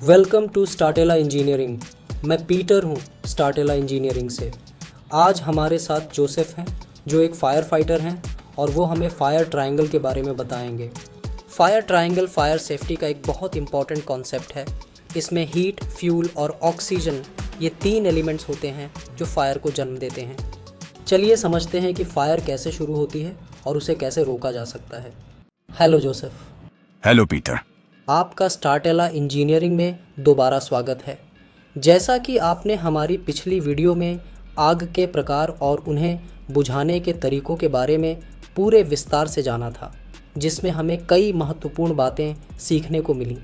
Welcome to Startela engineering. मैं Peter हूँ Startela engineering से। आज हमारे साथ जोसेफ हैं जो एक फायर फाइटर हैं और वो हमें फायर ट्रायंगल के बारे में बताएंगे। फायर ट्रायंगल फायर सेफ्टी का एक बहुत इम्पॉर्टेंट कॉन्सेप्ट है। इसमें हीट, फ्यूल और ऑक्सीजन ये 3 एलिमेंट्स होते हैं जो फायर को जन्म देते हैं। चलिए समझते हैं कि फायर कैसे शुरू होती है और उसे कैसे रोका जा सकता है। Hello Joseph. Hello Peter. आपका स्टार्टेला इंजीनियरिंग में दोबारा स्वागत है। जैसा कि आपने हमारी पिछली वीडियो में आग के प्रकार और उन्हें बुझाने के तरीकों के बारे में पूरे विस्तार से जाना था, जिसमें हमें कई महत्वपूर्ण बातें सीखने को मिली।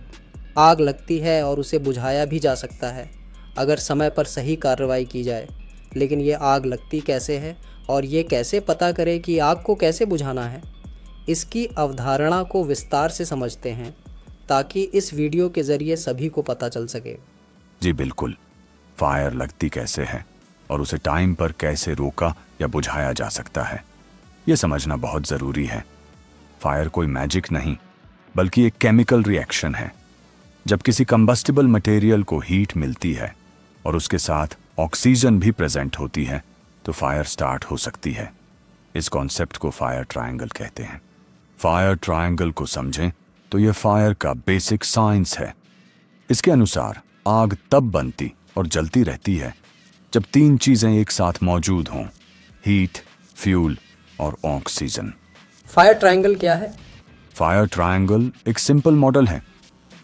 आग लगती है और उसे बुझाया भी जा सकता है अगर समय पर सही कार्रवाई की जाए, लेकिन ये आग लगती कैसे है और ये कैसे पता करें कि आग को कैसे बुझाना है, इसकी अवधारणा को विस्तार से समझते हैं ताकि इस वीडियो के ज़रिए सभी को पता चल सके। जी बिल्कुल, फायर लगती कैसे है और उसे टाइम पर कैसे रोका या बुझाया जा सकता है, ये समझना बहुत ज़रूरी है। फायर कोई मैजिक नहीं बल्कि एक केमिकल रिएक्शन है। जब किसी कंबस्टिबल मटेरियल को हीट मिलती है और उसके साथ ऑक्सीजन भी प्रेजेंट होती है तो फायर स्टार्ट हो सकती है। इस कॉन्सेप्ट को फायर ट्रायंगल कहते हैं। फायर ट्रायंगल को समझें तो यह फायर का बेसिक साइंस है। इसके अनुसार आग तब बनती और जलती रहती है जब 3 चीजें एक साथ मौजूद हों: हीट, फ्यूल और ऑक्सीजन। फायर ट्रायंगल क्या है? फायर ट्रायंगल एक सिंपल मॉडल है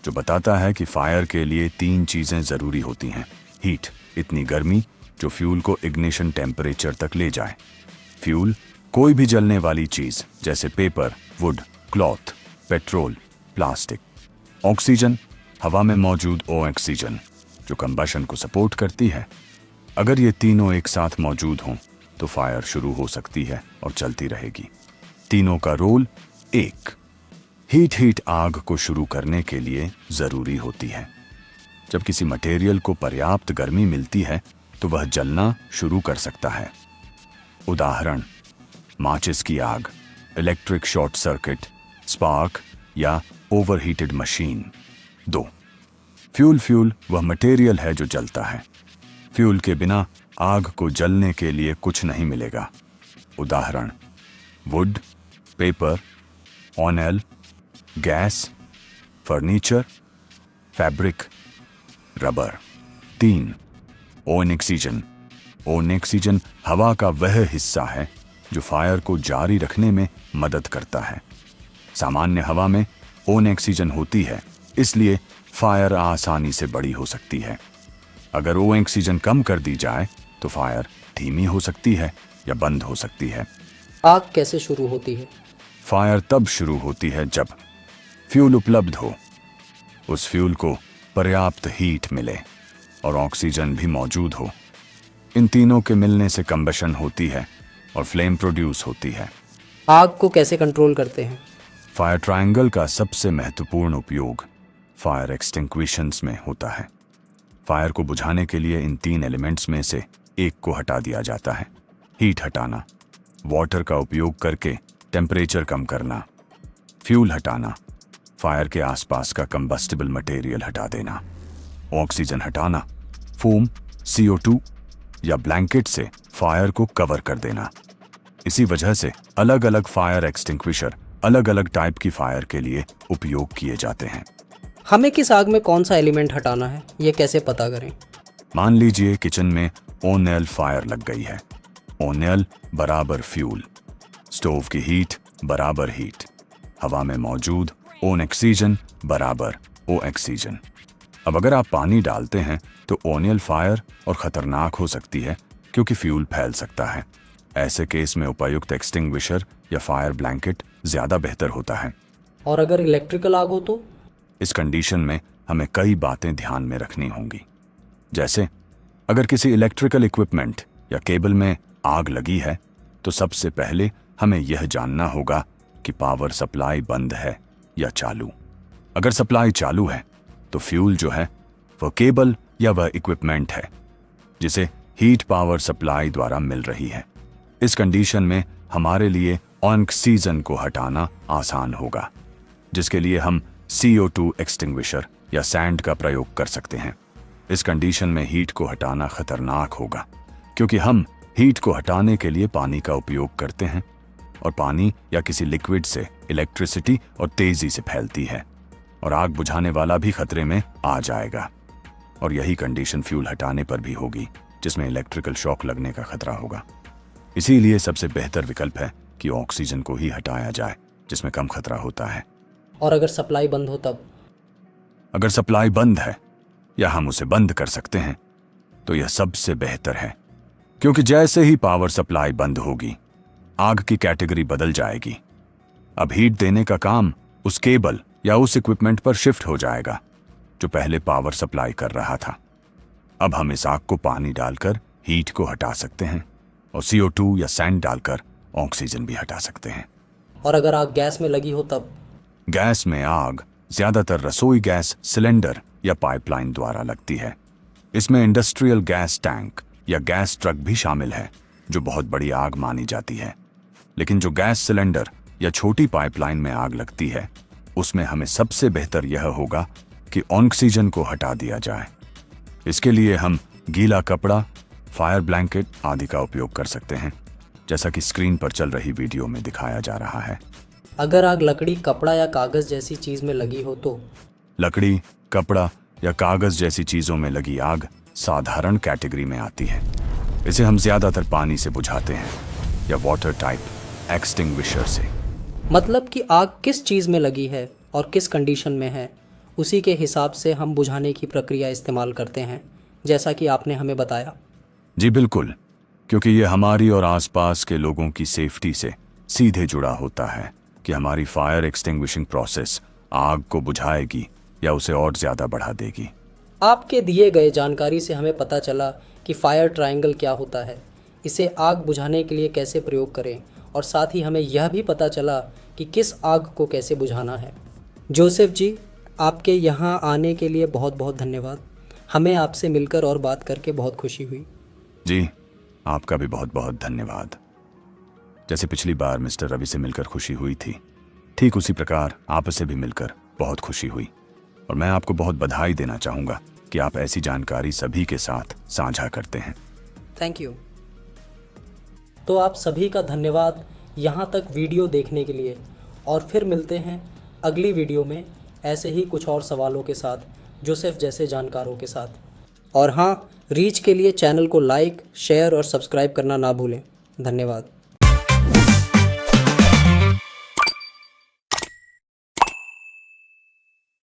जो बताता है कि फायर के लिए 3 चीजें जरूरी होती हैं। हीट, इतनी गर्मी जो फ्यूल को इग्निशन टेम्परेचर तक ले जाए। फ्यूल, कोई भी जलने वाली चीज जैसे paper, would, cloth, petrol, plastic. Oxygen, हवा में मौजूद ऑक्सीजन जो कंबशन को सपोर्ट करती है। अगर ये तीनों एक साथ मौजूद हों तो फायर शुरू हो सकती है और चलती रहेगी। तीनों का रोल एक। हीट आग को शुरू करने के लिए जरूरी होती है। जब किसी मटेरियल को पर्याप्त गर्मी मिलती है तो वह जलना शुरू कर सकता है। उदाहरण: माचिस की आग, इलेक्ट्रिक शॉर्ट सर्किट, स्पार्क या ओवरहीटेड मशीन। 2. फ्यूल वह मटेरियल है जो जलता है। फ्यूल के बिना आग को जलने के लिए कुछ नहीं मिलेगा। उदाहरण: would, paper, oil, gas, furniture, fabric, rubber. 3. Oxygen. Oxygen हवा का वह हिस्सा है जो फायर को जारी रखने में मदद करता है। सामान्य हवा में ऑक्सीजन होती है, इसलिए फायर आसानी से बड़ी हो सकती है। अगर ऑक्सीजन कम कर दी जाए तो फायर धीमी हो सकती है या बंद हो सकती है। आग कैसे शुरू होती है? फायर तब शुरू होती है जब फ्यूल उपलब्ध हो, उस फ्यूल को पर्याप्त हीट मिले और ऑक्सीजन भी मौजूद हो। इन तीनों के मिलने से कंबशन होती है और फ्लेम प्रोड्यूस होती है। आग को कैसे कंट्रोल करते हैं? फायर ट्रायंगल का सबसे महत्वपूर्ण उपयोग फायर एक्सटिंग्विशर्स में होता है। फायर को बुझाने के लिए इन 3 एलिमेंट्स में से एक को हटा दिया जाता है। हीट हटाना, वाटर का उपयोग करके टेम्परेचर कम करना। फ्यूल हटाना, फायर के आसपास का कंबस्टिबल मटेरियल हटा देना। ऑक्सीजन हटाना, फोम, CO2 या ब्लैंकेट से फायर को कवर कर देना। इसी वजह से अलग अलग फायर एक्सटिंग्विशर अलग अलग टाइप की फायर के लिए उपयोग किए जाते हैं। हमें किस आग में कौन सा एलिमेंट हटाना है, ये कैसे पता करें? मान लीजिए किचन में ऑयल फायर लग गई है। ऑयल बराबर फ्यूल, स्टोव की हीट बराबर हीट, हवा में मौजूद ऑक्सीजन बराबर ऑक्सीजन। अब अगर आप पानी डालते हैं तो ऑयल फायर और खतरनाक हो सकती है क्योंकि फ्यूल फैल सकता है। ऐसे केस में उपयुक्त एक्सटिंग्विशर या फायर ब्लैंकेट ज्यादा बेहतर होता है। और अगर इलेक्ट्रिकल आग हो तो? इस कंडीशन में हमें कई बातें ध्यान में रखनी होंगी। जैसे अगर किसी इलेक्ट्रिकल इक्विपमेंट या केबल में आग लगी है तो सबसे पहले हमें यह जानना होगा कि पावर सप्लाई बंद है या चालू। अगर सप्लाई चालू है तो फ्यूल जो है वह केबल या वह इक्विपमेंट है जिसे हीट पावर सप्लाई द्वारा मिल रही है। इस कंडीशन में हमारे लिए ऑक्सीजन को हटाना आसान होगा, जिसके लिए हम CO2 एक्सटिंग्विशर या सैंड का प्रयोग कर सकते हैं। इस कंडीशन में हीट को हटाना खतरनाक होगा, क्योंकि हम हीट को हटाने के लिए पानी का उपयोग करते हैं, और पानी या किसी लिक्विड से इलेक्ट्रिसिटी और तेजी से फैलती है, और आग बुझाने वाला भी खतरे में आ जाएगा। और यही कंडीशन फ्यूल हटाने पर भी होगी, जिसमें इलेक्ट्रिकल शॉक लगने का खतरा होगा। इसीलिए सबसे बेहतर विकल्प है कि ऑक्सीजन को ही हटाया जाए, जिसमें कम खतरा होता है। और अगर सप्लाई बंद हो तब? अगर सप्लाई बंद है या हम उसे बंद कर सकते हैं तो यह सबसे बेहतर है, क्योंकि जैसे ही पावर सप्लाई बंद होगी आग की कैटेगरी बदल जाएगी। अब हीट देने का काम उस केबल या उस इक्विपमेंट पर शिफ्ट हो जाएगा जो पहले पावर सप्लाई कर रहा था। अब हम इस आग को पानी डालकर हीट को हटा सकते हैं और CO2 या सैंड डालकर ऑक्सीजन भी हटा सकते हैं। और अगर आग गैस में लगी हो तब? गैस में आग ज्यादातर रसोई गैस सिलेंडर या पाइपलाइन द्वारा लगती है। इसमें इंडस्ट्रियल गैस टैंक या गैस ट्रक भी शामिल है, जो बहुत बड़ी आग मानी जाती है। लेकिन जो गैस सिलेंडर या छोटी पाइपलाइन में आग लगती है, उसमें हमें सबसे बेहतर यह होगा कि ऑक्सीजन को हटा दिया जाए। इसके लिए हम गीला कपड़ा, फायर ब्लैंकेट आदि का उपयोग कर सकते हैं, जैसा कि स्क्रीन पर चल रही वीडियो में दिखाया जा रहा है। अगर आग लकड़ी, कपड़ा या कागज जैसी चीज में लगी हो तो? लकड़ी, कपड़ा या कागज जैसी चीजों में लगी आग साधारण कैटेगरी में आती है। इसे हम ज्यादातर पानी से बुझाते हैं या वाटर टाइप एक्सटिंग्विशर से। मतलब कि आग किस चीज में लगी है और किस कंडीशन में है, उसी के हिसाब से हम बुझाने की प्रक्रिया इस्तेमाल करते हैं, जैसा कि आपने हमें बताया। जी बिल्कुल, क्योंकि ये हमारी और आसपास के लोगों की सेफ्टी से सीधे जुड़ा होता है कि हमारी फायर एक्सटिंग्विशिंग प्रोसेस आग को बुझाएगी या उसे और ज़्यादा बढ़ा देगी। आपके दिए गए जानकारी से हमें पता चला कि फायर ट्रायंगल क्या होता है, इसे आग बुझाने के लिए कैसे प्रयोग करें, और साथ ही हमें यह भी पता चला कि किस आग को कैसे बुझाना है। जोसेफ जी, आपके यहाँ आने के लिए बहुत बहुत धन्यवाद। हमें आपसे मिलकर और बात करके बहुत खुशी हुई। जी, आपका भी बहुत बहुत धन्यवाद। जैसे पिछली बार मिस्टर रवि से मिलकर खुशी हुई थी, ठीक उसी प्रकार आपसे भी मिलकर बहुत खुशी हुई, और मैं आपको बहुत बधाई देना चाहूँगा कि आप ऐसी जानकारी सभी के साथ साझा करते हैं। Thank you. तो आप सभी का धन्यवाद यहाँ तक वीडियो देखने के लिए, और फिर मिलते हैं अगली वीडियो में ऐसे ही कुछ और सवालों के साथ, जोसेफ जैसे जानकारों के साथ। और हाँ, रीच के लिए चैनल को लाइक, शेयर और सब्सक्राइब करना ना भूलें। धन्यवाद।